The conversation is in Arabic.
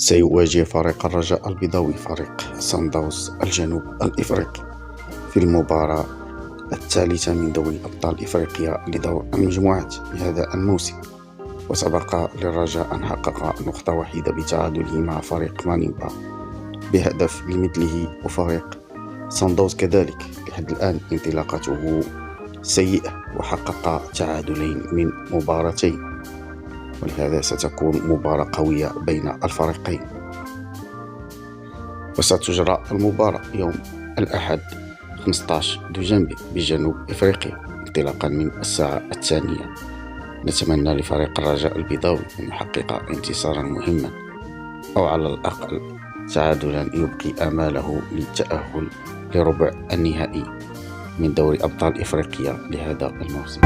سيواجه فريق الرجاء البيضاوي فريق صن داونز الجنوب الإفريقي في المباراة الثالثة من دوري أبطال إفريقيا لدور المجموعات لهذا الموسم. وسبق للرجاء أن حقق نقطة وحيدة بتعادله مع فريق مانيمبا بهدف لمثله، وفريق صن داونز كذلك لحد الآن انطلاقته سيئة وحقق تعادلين من مباراتين، ولهذا ستكون مباراة قوية بين الفريقين. وستجرى المباراة يوم الأحد 15 دجنبر بجنوب إفريقيا انطلاقا من الساعة 2. نتمنى لفريق الرجاء البيضاوي أن يحقق انتصارا مهما أو على الأقل تعادلا يبقي آماله للتأهل لربع النهائي من دوري أبطال إفريقيا لهذا الموسم.